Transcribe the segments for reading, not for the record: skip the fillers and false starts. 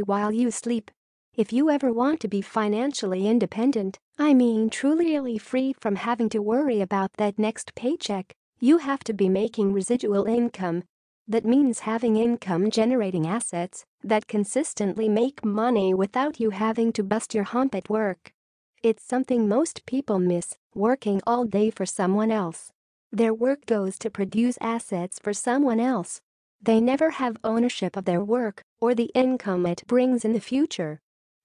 while you sleep. If you ever want to be financially independent, I mean truly free from having to worry about that next paycheck, you have to be making residual income. That means having income-generating assets that consistently make money without you having to bust your hump at work. It's something most people miss, working all day for someone else. Their work goes to produce assets for someone else. They never have ownership of their work or the income it brings in the future.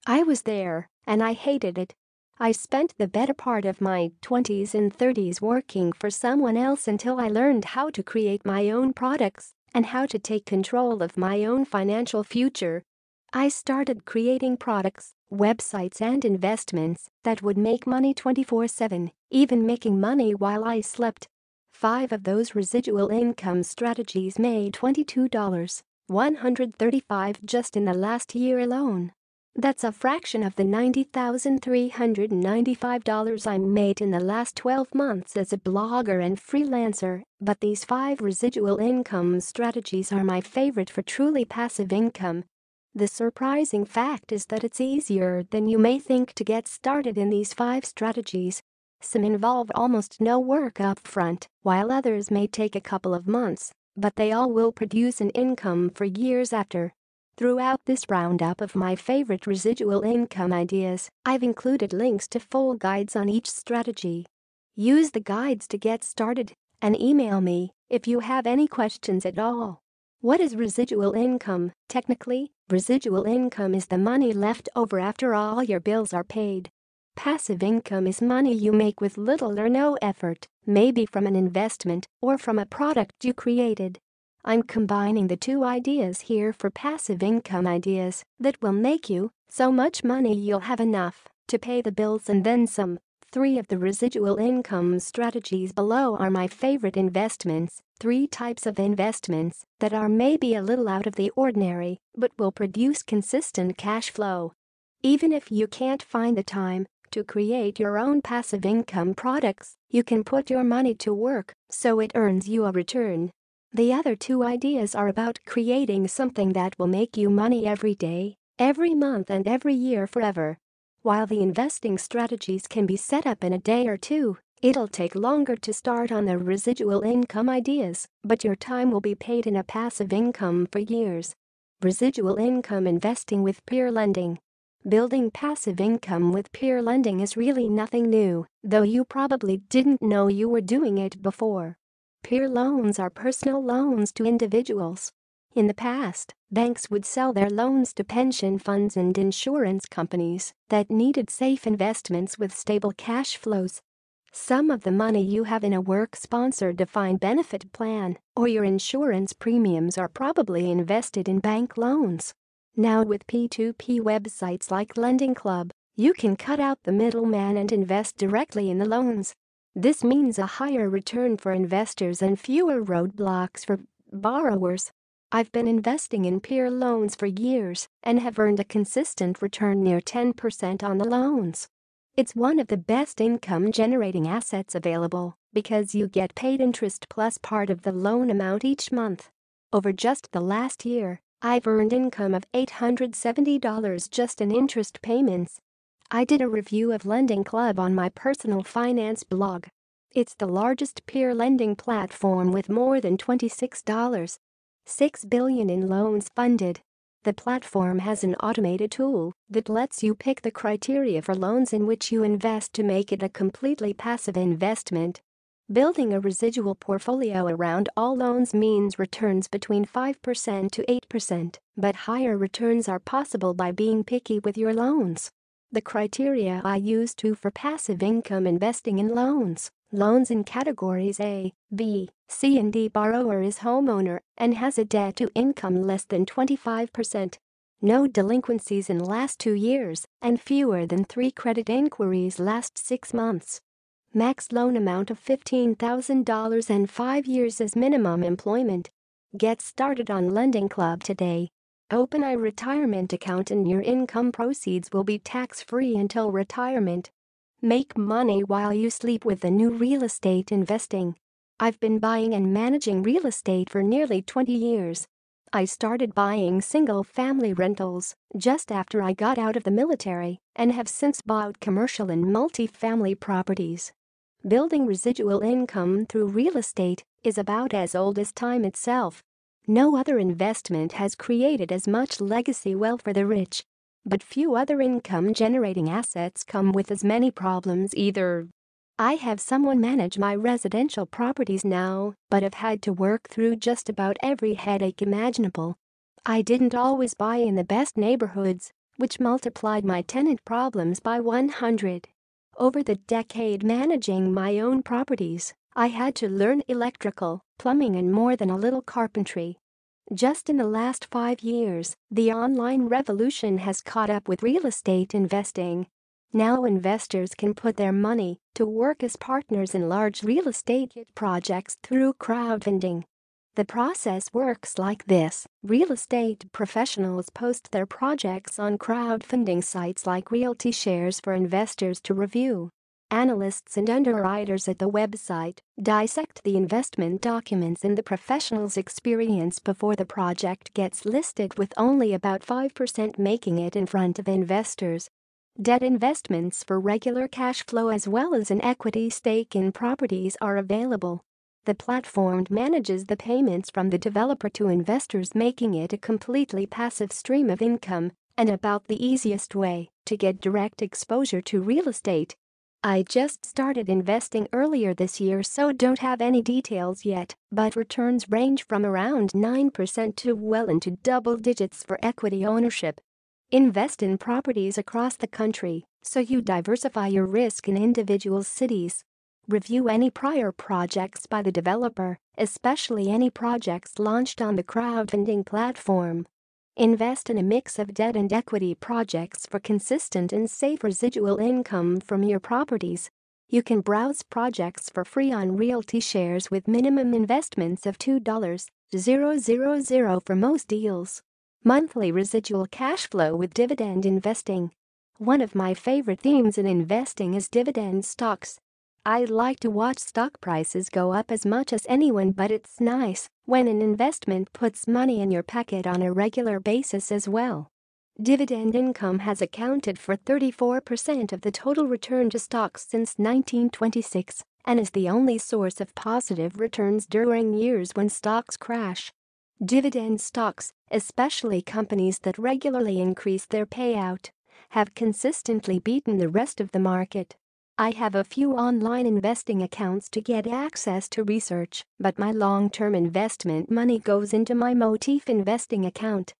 I was there, and I hated it. I spent the better part of my 20s and 30s working for someone else until I learned how to create my own products and how to take control of my own financial future. I started creating products, websites and investments that would make money 24/7, even making money while I slept. 5 of those residual income strategies made $22,135 just in the last year alone. That's a fraction of the $90,395 I made in the last 12 months as a blogger and freelancer, but these 5 residual income strategies are my favorite for truly passive income. The surprising fact is that it's easier than you may think to get started in these 5 strategies. Some involve almost no work up front, while others may take a couple of months, but they all will produce an income for years after. Throughout this roundup of my favorite residual income ideas, I've included links to full guides on each strategy. Use the guides to get started and email me if you have any questions at all. What is residual income? Technically, residual income is the money left over after all your bills are paid. Passive income is money you make with little or no effort, maybe from an investment or from a product you created. I'm combining the 2 ideas here for passive income ideas that will make you so much money you'll have enough to pay the bills and then some. 3 of the residual income strategies below are my favorite investments, 3 types of investments that are maybe a little out of the ordinary but will produce consistent cash flow. Even if you can't find the time to create your own passive income products, you can put your money to work so it earns you a return. The other 2 ideas are about creating something that will make you money every day, every month and every year forever. While the investing strategies can be set up in a day or 2, it'll take longer to start on the residual income ideas, but your time will be paid in a passive income for years. Residual income investing with peer lending. Building passive income with peer lending is really nothing new, though you probably didn't know you were doing it before. Peer loans are personal loans to individuals. In the past, banks would sell their loans to pension funds and insurance companies that needed safe investments with stable cash flows. Some of the money you have in a work-sponsored defined benefit plan or your insurance premiums are probably invested in bank loans. Now with P2P websites like Lending Club, you can cut out the middleman and invest directly in the loans. This means a higher return for investors and fewer roadblocks for borrowers. I've been investing in peer loans for years and have earned a consistent return near 10% on the loans. It's one of the best income-generating assets available because you get paid interest plus part of the loan amount each month. Over just the last year, I've earned income of $870 just in interest payments. I did a review of Lending Club on my personal finance blog. It's the largest peer lending platform with more than $26.6 billion in loans funded. The platform has an automated tool that lets you pick the criteria for loans in which you invest to make it a completely passive investment. Building a residual portfolio around all loans means returns between 5% to 8%, but higher returns are possible by being picky with your loans. The criteria I use for passive income investing in loans in categories A, B, C and D. Borrower is homeowner and has a debt-to-income less than 25%. No delinquencies in last 2 years and fewer than 3 credit inquiries last 6 months. Max loan amount of $15,000 and 5 years as minimum employment. Get started on Lending Club today. Open a retirement account and your income proceeds will be tax-free until retirement. Make money while you sleep with the new real estate investing. I've been buying and managing real estate for nearly 20 years. I started buying single-family rentals just after I got out of the military and have since bought commercial and multi-family properties. Building residual income through real estate is about as old as time itself. No other investment has created as much legacy wealth for the rich. But few other income-generating assets come with as many problems either. I have someone manage my residential properties now, but have had to work through just about every headache imaginable. I didn't always buy in the best neighborhoods, which multiplied my tenant problems by 100. Over the decade managing my own properties, I had to learn electrical, plumbing and more than a little carpentry. Just in the last 5 years, the online revolution has caught up with real estate investing. Now investors can put their money to work as partners in large real estate projects through crowdfunding. The process works like this: real estate professionals post their projects on crowdfunding sites like Realty Shares for investors to review. Analysts and underwriters at the website dissect the investment documents and the professionals' experience before the project gets listed, with only about 5% making it in front of investors. Debt investments for regular cash flow as well as an equity stake in properties are available. The platform manages the payments from the developer to investors, making it a completely passive stream of income and about the easiest way to get direct exposure to real estate. I just started investing earlier this year, so don't have any details yet, but returns range from around 9% to well into double digits for equity ownership. Invest in properties across the country so you diversify your risk in individual cities. Review any prior projects by the developer, especially any projects launched on the crowdfunding platform. Invest in a mix of debt and equity projects for consistent and safe residual income from your properties. You can browse projects for free on Realty Shares with minimum investments of $2,000 for most deals. Monthly residual cash flow with dividend investing. One of my favorite themes in investing is dividend stocks. I like to watch stock prices go up as much as anyone, but it's nice when an investment puts money in your pocket on a regular basis as well. Dividend income has accounted for 34% of the total return to stocks since 1926 and is the only source of positive returns during years when stocks crash. Dividend stocks, especially companies that regularly increase their payout, have consistently beaten the rest of the market. I have a few online investing accounts to get access to research, but my long-term investment money goes into my Motif investing account.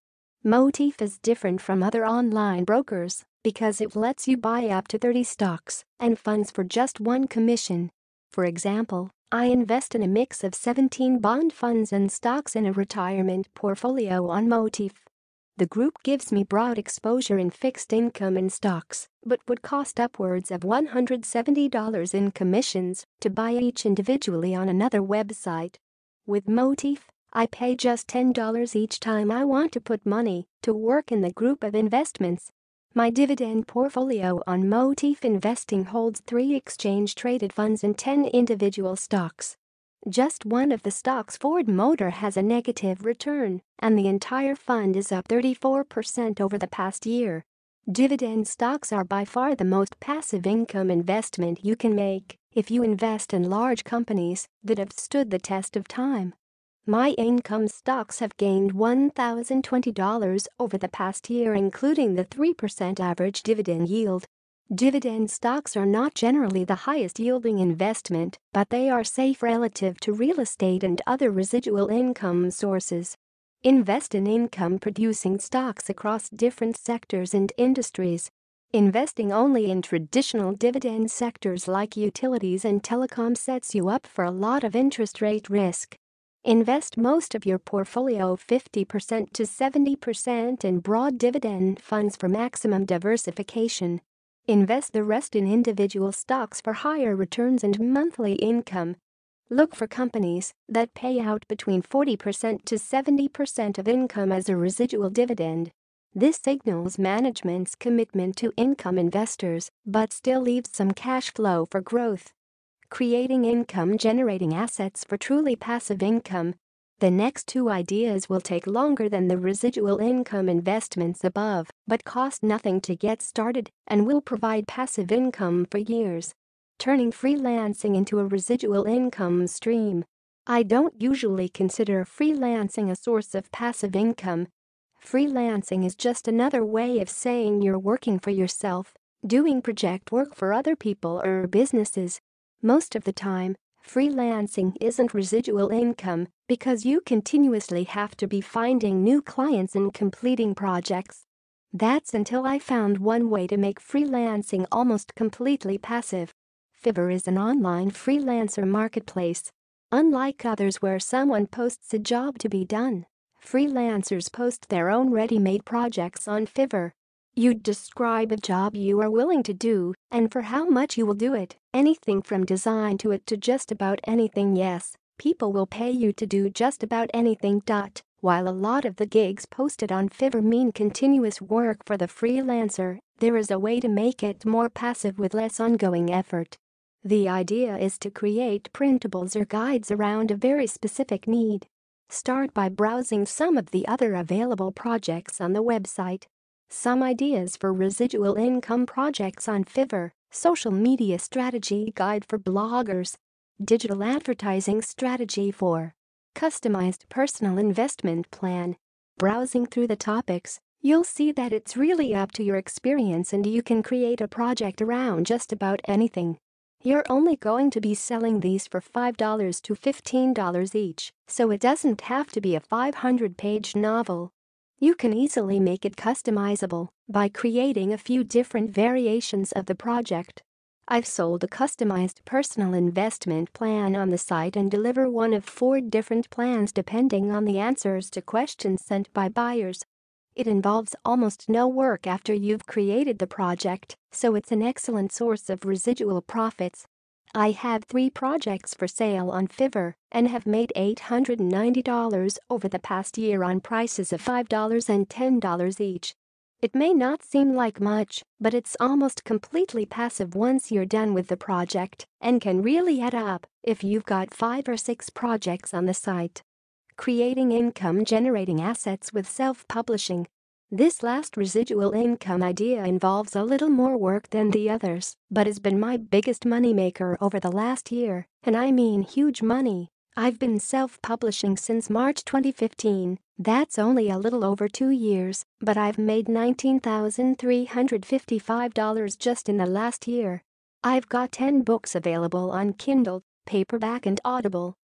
Motif is different from other online brokers because it lets you buy up to 30 stocks and funds for just one commission. For example, I invest in a mix of 17 bond funds and stocks in a retirement portfolio on Motif. The group gives me broad exposure in fixed income and stocks, but would cost upwards of $170 in commissions to buy each individually on another website. With Motif, I pay just $10 each time I want to put money to work in the group of investments. My dividend portfolio on Motif Investing holds 3 exchange-traded funds and 10 individual stocks. Just one of the stocks, Ford Motor, has a negative return, and the entire fund is up 34% over the past year. Dividend stocks are by far the most passive income investment you can make if you invest in large companies that have stood the test of time. My income stocks have gained $1,020 over the past year, including the 3% average dividend yield. Dividend stocks are not generally the highest yielding investment, but they are safe relative to real estate and other residual income sources. Invest in income-producing stocks across different sectors and industries. Investing only in traditional dividend sectors like utilities and telecom sets you up for a lot of interest rate risk. Invest most of your portfolio 50% to 70% in broad dividend funds for maximum diversification. Invest the rest in individual stocks for higher returns and monthly income. Look for companies that pay out between 40% to 70% of income as a residual dividend. This signals management's commitment to income investors, but still leaves some cash flow for growth. Creating income-generating assets for truly passive income. The next two ideas will take longer than the residual income investments above, but cost nothing to get started and will provide passive income for years. Turning freelancing into a residual income stream. I don't usually consider freelancing a source of passive income. Freelancing is just another way of saying you're working for yourself, doing project work for other people or businesses. Most of the time, freelancing isn't residual income because you continuously have to be finding new clients and completing projects. That's until I found one way to make freelancing almost completely passive. Fiverr is an online freelancer marketplace. Unlike others where someone posts a job to be done, freelancers post their own ready-made projects on Fiverr. You describe a job you are willing to do and for how much you will do it, anything from design to it to just about anything. Yes, people will pay you to do just about anything. While a lot of the gigs posted on Fiverr mean continuous work for the freelancer, there is a way to make it more passive with less ongoing effort. The idea is to create printables or guides around a very specific need. Start by browsing some of the other available projects on the website. Some ideas for residual income projects on Fiverr: social media strategy guide for bloggers, digital advertising strategy for customized personal investment plan. Browsing through the topics, you'll see that it's really up to your experience and you can create a project around just about anything. You're only going to be selling these for $5 to $15 each, so it doesn't have to be a 500-page novel. You can easily make it customizable by creating a few different variations of the project. I've sold a customized personal investment plan on the site and deliver one of 4 different plans depending on the answers to questions sent by buyers. It involves almost no work after you've created the project, so it's an excellent source of residual profits. I have 3 projects for sale on Fiverr and have made $890 over the past year on prices of $5 and $10 each. It may not seem like much, but it's almost completely passive once you're done with the project and can really add up if you've got 5 or 6 projects on the site. Creating income-generating assets with self-publishing. This last residual income idea involves a little more work than the others, but has been my biggest moneymaker over the last year, and I mean huge money. I've been self-publishing since March 2015. That's only a little over 2 years, but I've made $19,355 just in the last year. I've got 10 books available on Kindle, paperback and Audible.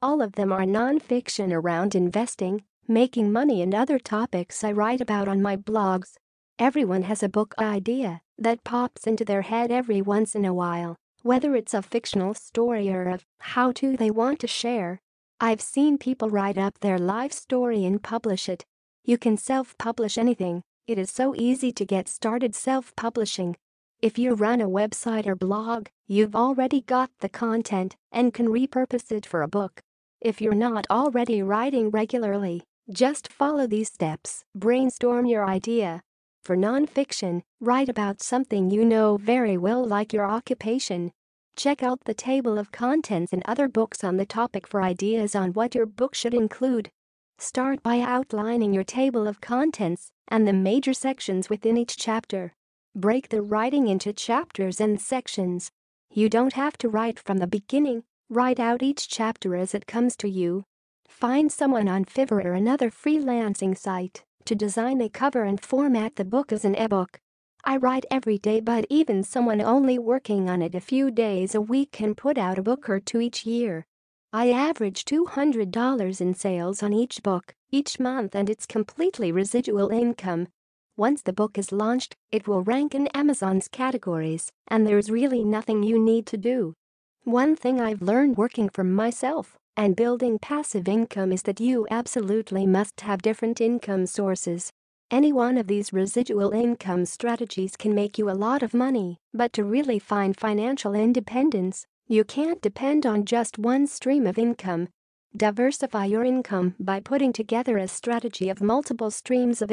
All of them are non-fiction around investing, making money and other topics I write about on my blogs. Everyone has a book idea that pops into their head every once in a while, whether it's a fictional story or a how-to they want to share. I've seen people write up their life story and publish it. You can self-publish anything. It is so easy to get started self-publishing. If you run a website or blog, you've already got the content and can repurpose it for a book. If you're not already writing regularly, just follow these steps. Brainstorm your idea. For non-fiction, write about something you know very well, like your occupation. Check out the table of contents in other books on the topic for ideas on what your book should include. Start by outlining your table of contents and the major sections within each chapter. Break the writing into chapters and sections. You don't have to write from the beginning. Write out each chapter as it comes to you. Find someone on Fiverr or another freelancing site to design a cover and format the book as an ebook. I write every day, but even someone only working on it a few days a week can put out a book or 2 each year. I average $200 in sales on each book each month, and it's completely residual income. Once the book is launched, it will rank in Amazon's categories, and there's really nothing you need to do. One thing I've learned working for myself and building passive income is that you absolutely must have different income sources. Any one of these residual income strategies can make you a lot of money, but to really find financial independence, you can't depend on just one stream of income. Diversify your income by putting together a strategy of multiple streams of income.